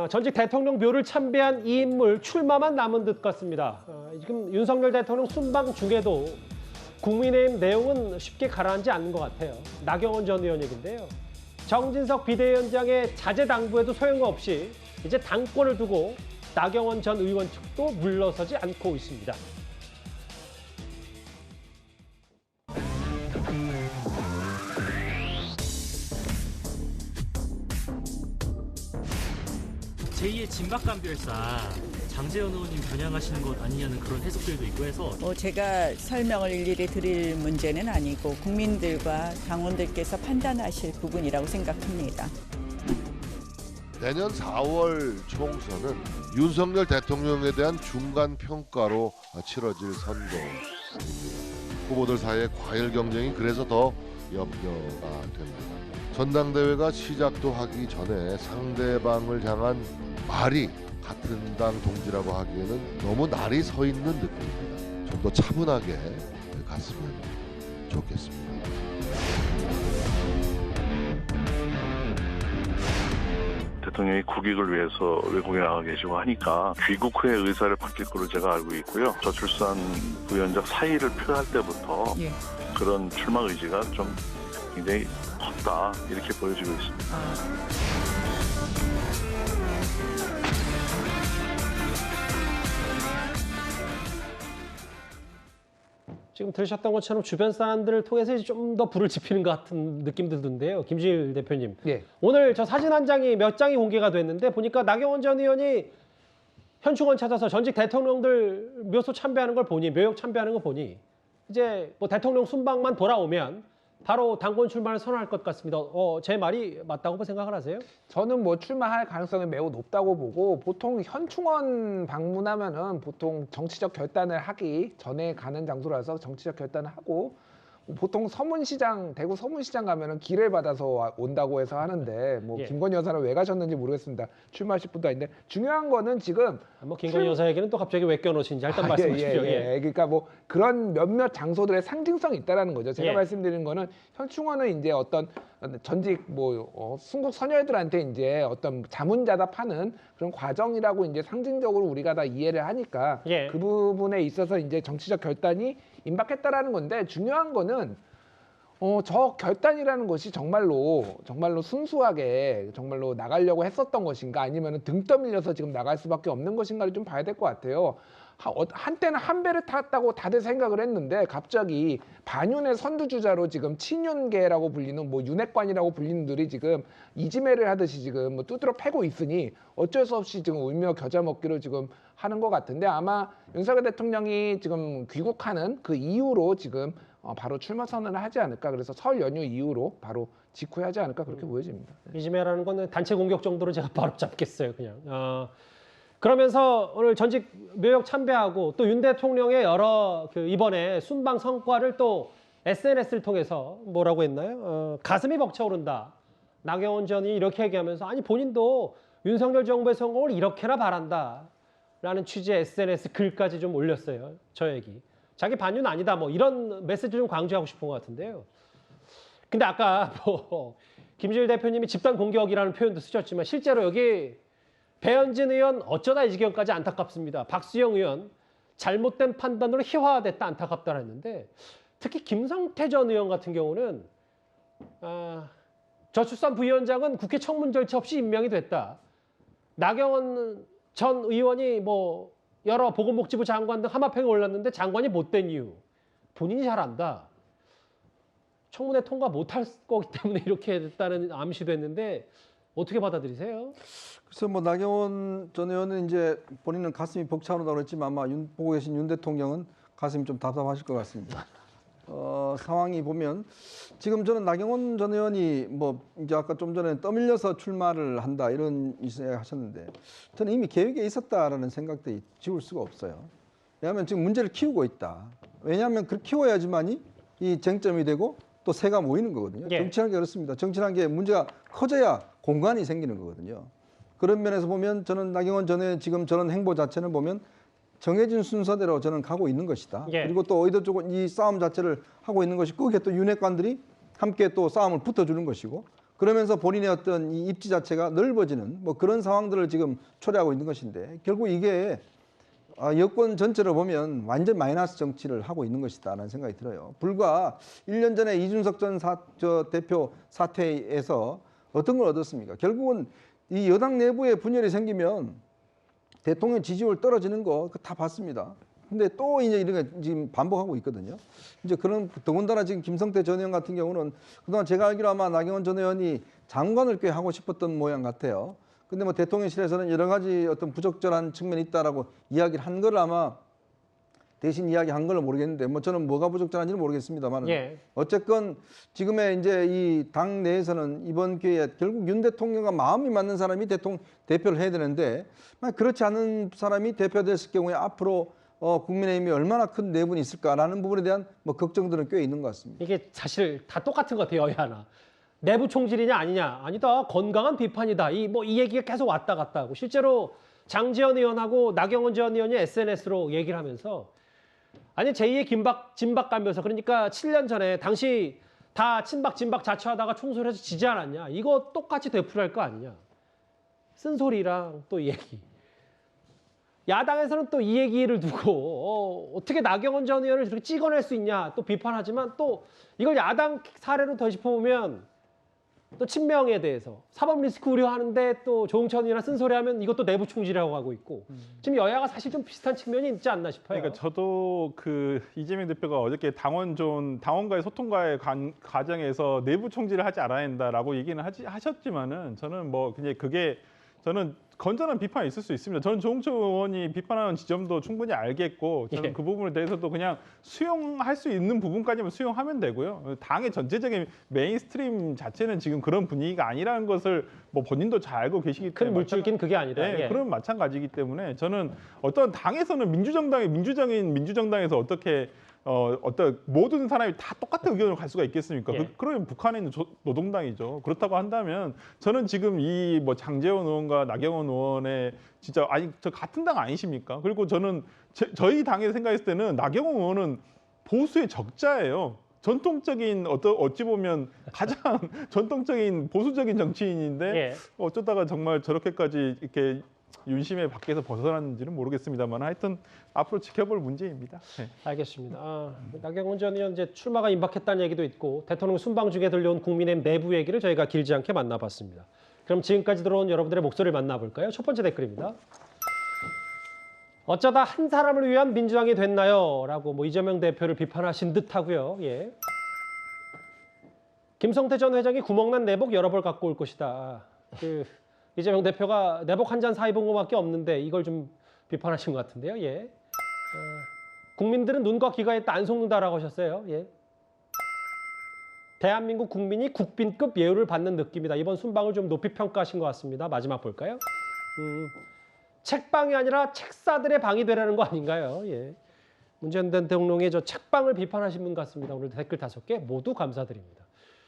전직 대통령 묘를 참배한 이 인물 출마만 남은 듯 같습니다. 지금 윤석열 대통령 순방 중에도 국민의힘 내용은 쉽게 가라앉지 않는 것 같아요. 나경원 전 의원 얘기인데요. 정진석 비대위원장의 자제 당부에도 소용가 없이 이제 당권을 두고 나경원 전 의원 측도 물러서지 않고 있습니다. 제2의 진박감별사 장제원 의원님 겨냥하시는 것 아니냐는 그런 해석들도 있고 해서 제가 설명을 일일이 드릴 문제는 아니고 국민들과 당원들께서 판단하실 부분이라고 생각합니다. 내년 4월 총선은 윤석열 대통령에 대한 중간 평가로 치러질 선거입니다. 후보들 사이의 과열 경쟁이 그래서 더 염려가 됩니다. 전당대회가 시작도 하기 전에 상대방을 향한 말이 같은 당 동지라고 하기에는 너무 날이 서 있는 느낌입니다. 좀 더 차분하게 갔으면 좋겠습니다. 대통령이 국익을 위해서 외국에 나가 계시고 하니까 귀국 후에 의사를 바뀔 걸로 제가 알고 있고요. 저출산 부위원장 사의를 표할 때부터 그런 출마 의지가 좀 굉장히 컸다 이렇게 보여지고 있습니다. 지금 들으셨던 것처럼 주변 사람들을 통해서 좀 더 불을 지피는 것 같은 느낌 들던데요. 김진일 대표님. 예. 오늘 저 사진 한 장이 몇 장이 공개가 됐는데 보니까 나경원 전 의원이 현충원 찾아서 전직 대통령들 묘소 참배하는 걸 보니, 묘역 참배하는 거 보니 이제 뭐 대통령 순방만 돌아오면 바로 당권 출마를 선언할 것 같습니다. 제 말이 맞다고 생각을 하세요? 저는 뭐 출마할 가능성이 매우 높다고 보고 보통 현충원 방문하면은 보통 정치적 결단을 하기 전에 가는 장소라서 정치적 결단을 하고 보통 서문시장, 대구 서문시장 가면은 기를 받아서 온다고 해서 하는데 뭐 김건희 여사는 왜 가셨는지 모르겠습니다. 출마하실 분도 아닌데 중요한 거는 지금 뭐 김건희 여사 얘기는 또 갑자기 왜 껴놓으신지 일단 말씀해 주십시오. 그러니까 뭐 그런 몇몇 장소들의 상징성이 있다라는 거죠. 제가 말씀드리는 거는 현충원은 이제 어떤 전직 뭐 순국 선열들한테 이제 어떤 자문자답하는 그런 과정이라고 이제 상징적으로 우리가 다 이해를 하니까 그 부분에 있어서 이제 정치적 결단이 임박했다라는 건데 중요한 거는 저 결단이라는 것이 정말로 순수하게 정말로 나가려고 했었던 것인가 아니면 등 떠밀려서 지금 나갈 수밖에 없는 것인가를 좀 봐야 될 것 같아요. 한때는 한 배를 탔다고 다들 생각을 했는데 갑자기 반윤의 선두주자로 지금 친윤계라고 불리는 뭐 윤핵관이라고 불리는 들이 지금 이지매를 하듯이 지금 뭐 두드러 패고 있으니 어쩔 수 없이 지금 울며 겨자 먹기로 지금 하는 것 같은데 아마 윤석열 대통령이 지금 귀국하는 그 이후로 지금 바로 출마 선언을 하지 않을까. 그래서 설 연휴 이후로 바로 직후에 하지 않을까 그렇게 보여집니다. 이지매라는 건 단체 공격 정도로 제가 바로 잡겠어요, 그냥. 그러면서 오늘 전직 묘역 참배하고 또 윤 대통령의 여러 이번에 순방 성과를 또 SNS를 통해서 뭐라고 했나요? 가슴이 벅차오른다. 나경원 전이 이렇게 얘기하면서 아니 본인도 윤석열 정부의 성공을 이렇게나 바란다. 라는 취지의 SNS 글까지 좀 올렸어요. 저 얘기. 자기 반윤 아니다. 뭐 이런 메시지 좀 강조하고 싶은 것 같은데요. 근데 아까 뭐 김진일 대표님이 집단 공격이라는 표현도 쓰셨지만 실제로 여기 배현진 의원 어쩌다 이 지경까지 안타깝습니다. 박수영 의원 잘못된 판단으로 희화화됐다 안타깝다라 했는데 특히 김성태 전 의원 같은 경우는 저출산 부위원장은 국회 청문 절차 없이 임명이 됐다. 나경원 전 의원이 뭐 여러 보건복지부 장관 등 하마평에 올랐는데 장관이 못된 이유 본인이 잘 안다. 청문회 통과 못할 거기 때문에 이렇게 됐다는 암시도 했는데 어떻게 받아들이세요? 그래서 뭐 나경원 전 의원은 이제 본인은 가슴이 벅차오른다고 했지만 아마 보고 계신 윤 대통령은 가슴이 좀 답답하실 것 같습니다. 상황이 보면 지금 저는 나경원 전 의원이 뭐 이제 아까 좀 전에 떠밀려서 출마를 한다 이런 이야기 하셨는데 저는 이미 계획에 있었다라는 생각도 지울 수가 없어요. 왜냐하면 지금 문제를 키우고 있다. 왜냐하면 그렇게 키워야지만이 이 쟁점이 되고 또 새가 모이는 거거든요. 정치라는 게 그렇습니다. 정치라는 게 문제가 커져야 공간이 생기는 거거든요. 그런 면에서 보면 저는 나경원 전 의원 지금 저런 행보 자체는 보면 정해진 순서대로 저는 가고 있는 것이다. 그리고 또 의도적으로 이 싸움 자체를 하고 있는 것이 거기에 또 윤핵관들이 함께 또 싸움을 붙어주는 것이고 그러면서 본인의 어떤 이 입지 자체가 넓어지는 뭐 그런 상황들을 지금 초래하고 있는 것인데 결국 이게 여권 전체를 보면 완전 마이너스 정치를 하고 있는 것이다라는 생각이 들어요. 불과 1년 전에 이준석 전 대표 사퇴에서 어떤 걸 얻었습니까? 결국은 이 여당 내부에 분열이 생기면 대통령 지지율 떨어지는 거 다 봤습니다. 근데 또 이제 이런 게 지금 반복하고 있거든요. 이제 그런 더군다나 지금 김성태 전 의원 같은 경우는 그동안 제가 알기로 아마 나경원 전 의원이 장관을 꽤 하고 싶었던 모양 같아요. 근데 뭐 대통령실에서는 여러 가지 어떤 부적절한 측면이 있다라고 이야기를 한 걸 아마 대신 이야기한 걸 모르겠는데 뭐 저는 뭐가 부적절한지는 모르겠습니다만 예. 어쨌건 지금의 이제 이 당 내에서는 이번 기회에 결국 윤 대통령과 마음이 맞는 사람이 대표를 해야 되는데 그렇지 않은 사람이 대표됐을 경우에 앞으로 국민의힘이 얼마나 큰 내분이 있을까라는 부분에 대한 뭐 걱정들은 꽤 있는 것 같습니다. 이게 사실 다 똑같은 것 같아요. 여야나. 내부 총질이냐 아니냐. 아니다. 건강한 비판이다. 이 얘기가 계속 왔다 갔다 하고 실제로 장제원 의원하고 나경원 전 의원이 SNS로 얘기를 하면서 아니 제2의 진박 가면서 그러니까 7년 전에 당시 다 친박 진박 자처하다가 총선에서 지지 않았냐. 이거 똑같이 되풀이할 거 아니냐. 쓴소리랑 또 이 얘기. 야당에서는 또 이 얘기를 두고 어떻게 나경원 전 의원을 저렇게 찍어낼 수 있냐 또 비판하지만 또 이걸 야당 사례로 더 짚어보면 또 친명에 대해서 사법 리스크 우려하는데 또 조응천 의원이나 쓴소리하면 이것도 내부 총질이라고 하고 있고 지금 여야가 사실 좀 비슷한 측면이 있지 않나 싶어요. 그러니까 저도 그 이재명 대표가 어저께 당원과의 소통과의 과정에서 내부 총질을 하지 않아야 된다라고 얘기는 하셨지만은 저는 뭐 그냥 그게 저는 건전한 비판이 있을 수 있습니다. 저는 조응천 의원이 비판하는 지점도 충분히 알겠고 저는 예. 그 부분에 대해서도 그냥 수용할 수 있는 부분까지만 수용하면 되고요. 당의 전체적인 메인스트림 자체는 지금 그런 분위기가 아니라는 것을 뭐 본인도 잘 알고 계시기 큰 때문에 물줄기는 그게 아니다. 네, 예. 그런 마찬가지이기 때문에 저는 어떤 당에서는 민주적인 민주정당에서 어떻게 어떤 모든 사람이 다 똑같은 의견을 갈 수가 있겠습니까? 예. 그러면 북한에 있는 노동당이죠. 그렇다고 한다면 저는 지금 이 뭐 장제원 의원과 나경원 의원의 진짜 아니 저 같은 당 아니십니까? 그리고 저는 저희 당에 생각했을 때는 나경원 의원은 보수의 적자예요. 전통적인 어찌 보면 가장 전통적인 보수적인 정치인인데 예. 어쩌다가 정말 저렇게까지 이렇게 윤심의 밖에서 벗어났는지는 모르겠습니다만 하여튼 앞으로 지켜볼 문제입니다. 네. 알겠습니다. 나경원 전 의원 이제 출마가 임박했다는 얘기도 있고 대통령 순방 중에 들려온 국민의힘 내부 얘기를 저희가 길지 않게 만나봤습니다. 그럼 지금까지 들어온 여러분들의 목소리를 만나볼까요? 첫 번째 댓글입니다. 어쩌다 한 사람을 위한 민주당이 됐나요? 라고 뭐 이재명 대표를 비판하신 듯하고요. 예. 김성태 전 회장이 구멍난 내복 여러 벌 갖고 올 것이다. 이재명 대표가 내복 한 잔 사 입은 것밖에 없는데 이걸 좀 비판하신 것 같은데요. 예. 국민들은 눈과 귀가 있다 안 속는다라고 하셨어요. 예. 대한민국 국민이 국빈급 예우를 받는 느낌이다. 이번 순방을 좀 높이 평가하신 것 같습니다. 마지막 볼까요? 책방이 아니라 책사들의 방이 되라는 거 아닌가요? 예. 문재인 대통령의 저 책방을 비판하신 분 같습니다. 오늘 댓글 5개 모두 감사드립니다.